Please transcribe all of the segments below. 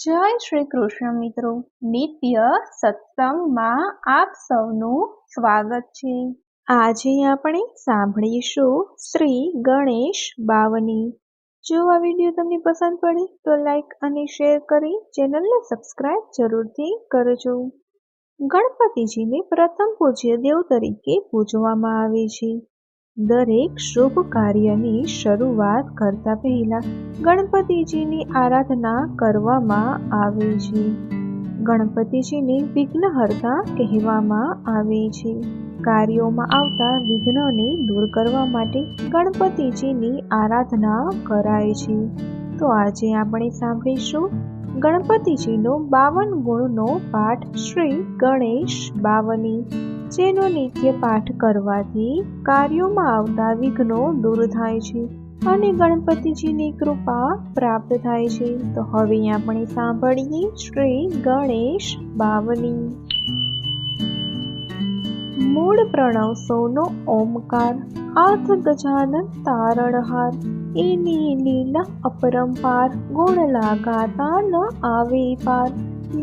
જય શ્રી કૃષ્ણ મિત્રો, નિત્ય સત્સંગમાં આપ સૌનું સ્વાગત છે। આજે આપણે સાંભળીશું શ્રી ગણેશ બાવની। જો આ વિડીયો તમને પસંદ પડે તો લાઈક અને શેર કરી ચેનલને સબસ્ક્રાઇબ જરૂરથી કરજો। ગણપતિજીને પ્રથમ પૂજ્ય દેવ તરીકે પૂજવામાં આવે છે। દરેક શુભ કાર્યની શરૂઆત કરતા પહેલા ગણપતિજીની આરાધના કરવામાં આવે છે। ગણપતિજીને વિઘ્નહર્તા કહેવામાં આવે છે। કાર્યોમાં આવતા વિઘ્નોને દૂર કરવા માટે ગણપતિજીની આરાધના કરાય છે। તો આજે આપણે સાંભળીશું ગણપતિજીનો 52 ગુણનો પાઠ શ્રી ગણેશ બાવની, જેનો નિત્ય પાઠ કરવાથી કાર્યોમાં આવતા વિઘ્નો દૂર થાય છે અને ગણપતિજીની કૃપા પ્રાપ્ત થાય છે। તો હવે આપણે સાંભળીએ શ્રી ગણેશ બાવની। મૂળ પ્રણવ સૌનો ઓમકાર, હાથ ગજાનન તારણહાર, એની લીલા અપરંપાર, ગુણ લાગાતા ન આવે પાર।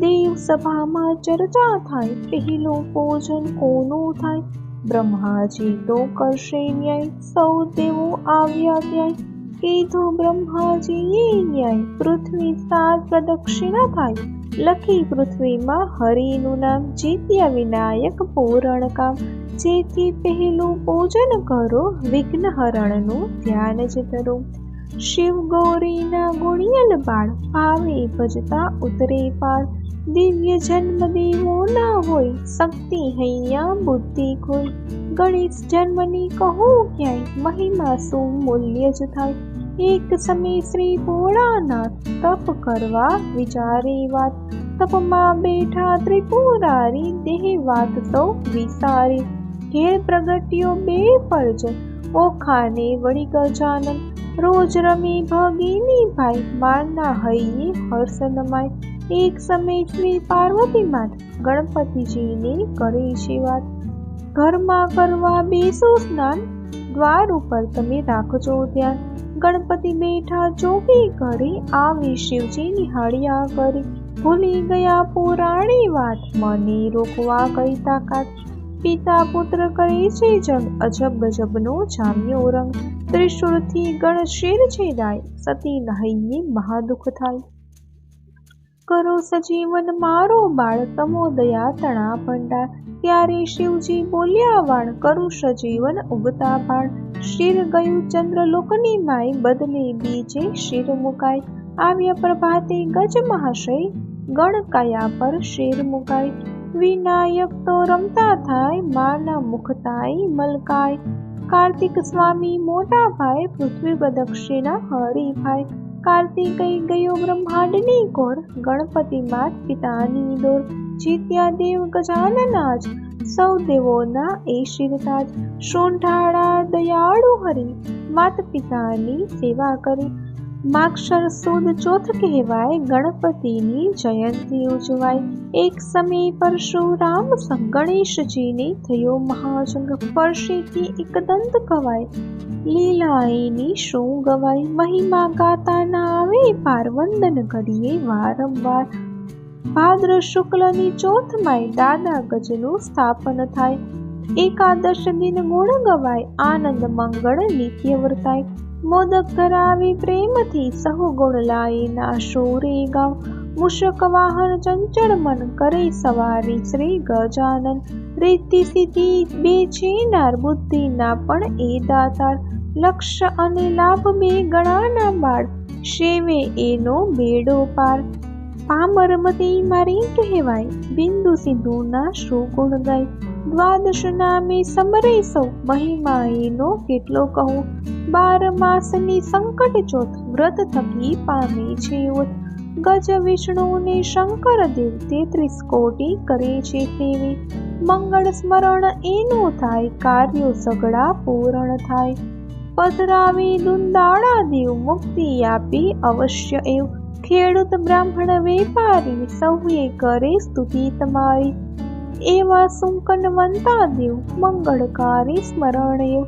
દેવ સભામાં ચર્ચા થાય, પહેલું પૂજન કોનું થાય? બ્રહ્માજી તો કરશે ન્યાય, સૌ દેવો આવ્યા ત્યાંય। કીધું બ્રહ્માજીએ ન્યાય, પૃથ્વી 7 પ્રદક્ષિણા થાય। લખી પૃથ્વીમાં હરિનું નામ, જીત્યા વિનાયક પૂરણ કામ। જેથી પહેલું પૂજન કરો, વિઘ્નહરણનું ધ્યાન જ ધરો। શિવ ગૌરીના ગુણિયલ બાળ, ભાવે ભજતા ઉતરે પાર। દિવ્ય જન્મ દેવો ના હોય, શક્તિ હૈયા બુદ્ધિ ખોય। ગણેશ જન્મની કહું ક્યાંય, મહિમા શું મૂલ્ય જ થાય। એક સમય શ્રી ભોળાનાથ, તપ કરવા વિચારે વાત। તપમાં બેઠા ત્રિપુરારી, દેહ વાત સૌ વિસારી। ઘેર પ્રગટ્યો 2 ફરજન, ઓખાને વળી ગજાનન। રોજ રમી ભગીની ભાઈ, માના હૈયે હર્ષન માય। એક સમય શ્રી પાર્વતી માત, ગણપતિજીને કરે છે વાત। ઘરમાં કરવા બેસો સ્નાન, દ્વાર ઉપર તમે રાખજો ધ્યાન। ગણપતિ બેઠા ચોકી કરી, આવી શિવજી નિહાળ્યા કરી। ભૂલી ગયા પુરાણી વાત, મને રોકવા કઈ તાકાત। પિતા પુત્ર કરે છે જંગ, અજબ ગજબનો જામ્યો રંગ। ત્રિશૂળથી ગણ શિર છેદાય, સતી હૈયે મહાદુખ થાય। કરો સજીવન મારો બાળ, તમો દયા તણા ભંડાર। ત્યારે શિવજી બોલ્યા વાણ, કરું સજીવન ઉગતા બાણ। શિર ગયું ચંદ્રલોકની માય, બદલે બીજે શિર મુકાય। આવ્યા પ્રભાતે ગજ મહાશય, ગણ કાયા પર શિર મુકાય। વિનાયક તો રમતા થાય, માના મુખ થાય મલકાય। કાર્તિક સ્વામી મોટા ભાઈ, પૃથ્વી પ્રદક્ષિણા હરિભાઈ। કાર્તિકેય ગયો બ્રહ્માંડની કોર, ગણપતિ માત પિતાની દોર। જીત્યા દેવ ગજાનનાજ, સૌ દેવોના એ શિરતાજ। સોંઢાળા દયાળુ હરિ, માત પિતાની સેવા કરી। માગશર સુદ ચોથ કહેવાય, ગણપતિની જયંતી ઉજવાય। એક સમય પરશુરામ સંગ, ગણેશજીને થયો મહાજંગ। ફરશેથી એક દંત કવાય, લીલા એની શું ગવાય। મહિમા ગાતા ના આવે પાર, વંદન કરીએ વારંવાર। ભાદ્ર શુક્લની ચોથમાય, દાદા ગજનું સ્થાપન થાય। એકાદશ દિન ગુણ ગવાય, આનંદ મંગળ નિત્ય વર્તાય। મોદક ધરાવી પ્રેમથી, સહુ ગુણ લાય ના શોરે ગાવ। મૂષક વાહન ચંચળ મન, કરે સવારી શ્રી ગજાનન। રીતિ સિદ્ધિ 2 છે નાર, બુદ્ધિ ના પણ એ દાતાર। લક્ષ્ય અને લાભ 2 ગણાના બાળ, સેવે એનો બેડો પાર। પામરમતી મારી કહેવાય, બિંદુ સિંધુ ના સુગુણ ગાય। દ્વાદશ નામે સમરે સૌ, મહિમા એનો કેટલો કહું। 12 માસની સંકટ ચોથ, વ્રત થકી પામે છે ઓથ। ગજ વિષ્ણુને શંકર દેવ, 33 કોટી કરે છે સેવે। મંગળ સ્મરણ એનું થાય, કાર્યો સઘળા પૂરણ થાય। પધરાવે દુંદાળા દેવ, મુક્તિ આપી અવશ્ય એવ। ખેડૂત બ્રાહ્મણ વેપારી, સૌએ કરે સ્તુતિ તમારી। એવા સુકનવંતા દેવ, મંગળકારી સ્મરણ એવ।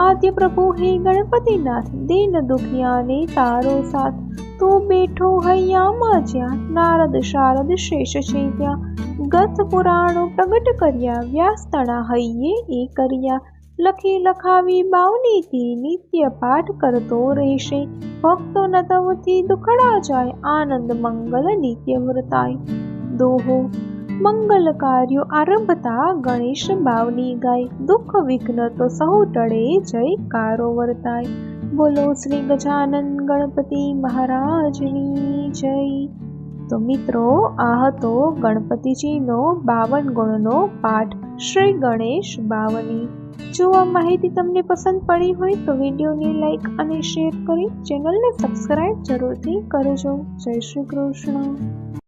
આદ્ય પ્રભુ હે ગણપતિનાથ, દીન દુખિયાને તારો સાથ। તું બેઠો હૈયામાં જ્યાં નારદ શારદ શેષ છે ત્યાં, ગત પુરાણો પ્રગટ કર્યા વ્યાસ તણા હૈયે એ કર્યા, લખી લખાવી બાવનીથી નિત્ય પાઠ કરતો રહેશે, ભક્તોના તવથી દુખડા જાય આનંદ મંગલ નિત્ય વર્તાય। દોહો મંગલ કાર્યો આરંભતા ગણેશ બાવની ગાય, દુઃખ વિઘ્ન તો સહુ ટળે જયકારો વર્તાય। બોલો શ્રી ગજાનન ગણપતિ મહારાજની જય। તો મિત્રો, આ હતો ગણપતિજીનો 52 ગુણનો પાઠ શ્રી ગણેશ બાવની। જો આ માહિતી તમને પસંદ પડી હોય તો વિડીયોને લાઈક અને શેર કરી ચેનલને સબસ્ક્રાઈબ જરૂરથી કરજો। જય શ્રી કૃષ્ણ।